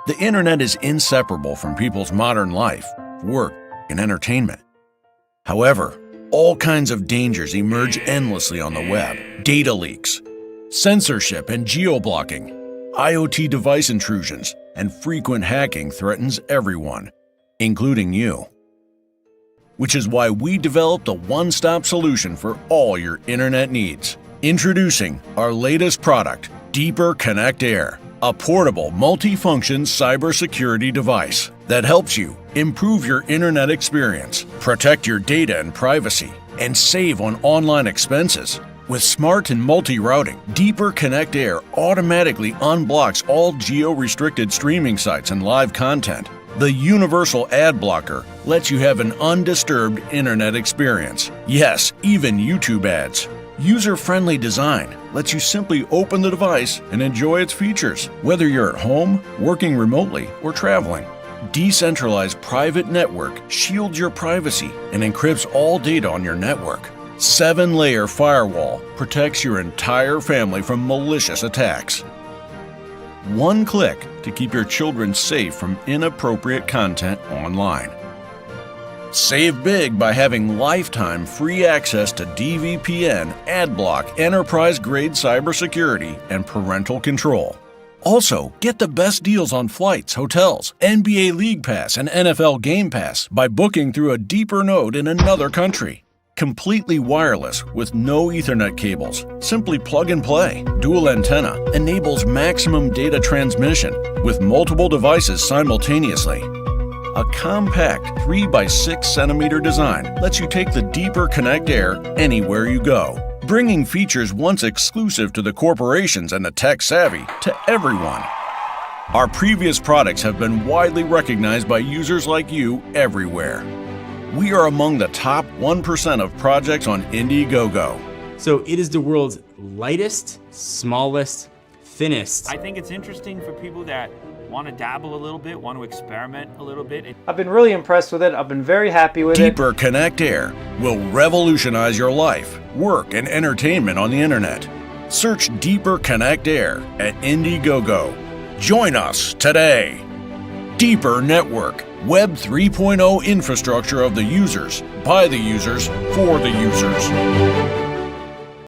The internet is inseparable from people's modern life, work, and entertainment. However, all kinds of dangers emerge endlessly on the web. Data leaks, censorship and geo-blocking, IoT device intrusions, and frequent hacking threatens everyone, including you. Which is why we developed a one-stop solution for all your internet needs. Introducing our latest product, Deeper Connect Air, a portable, multifunction cybersecurity device that helps you improve your internet experience, protect your data and privacy, and save on online expenses. With smart and multi-routing, Deeper Connect Air automatically unblocks all geo-restricted streaming sites and live content. The universal ad blocker lets you have an undisturbed internet experience. Yes, even YouTube ads. User-friendly design lets you simply open the device and enjoy its features, whether you're at home, working remotely, or traveling. Decentralized private network shields your privacy and encrypts all data on your network. 7-layer firewall protects your entire family from malicious attacks. One click to keep your children safe from inappropriate content online. Save big by having lifetime free access to DVPN, AdBlock, enterprise-grade cybersecurity, and parental control. Also, get the best deals on flights, hotels, NBA League Pass, and NFL Game Pass by booking through a Deeper node in another country. Completely wireless with no Ethernet cables. Simply plug and play. Dual antenna enables maximum data transmission with multiple devices simultaneously. A compact 3x6 centimeter design lets you take the Deeper Connect Air anywhere you go, bringing features once exclusive to the corporations and the tech-savvy to everyone. Our previous products have been widely recognized by users like you everywhere. We are among the top 1% of projects on Indiegogo. So it is the world's lightest, smallest, thinnest. I think it's interesting for people that want to dabble a little bit, want to experiment a little bit. I've been really impressed with it. I've been very happy with it. Deeper Connect Air will revolutionize your life, work, and entertainment on the internet. Search Deeper Connect Air at Indiegogo. Join us today. Deeper Network, Web 3.0 infrastructure of the users, by the users, for the users.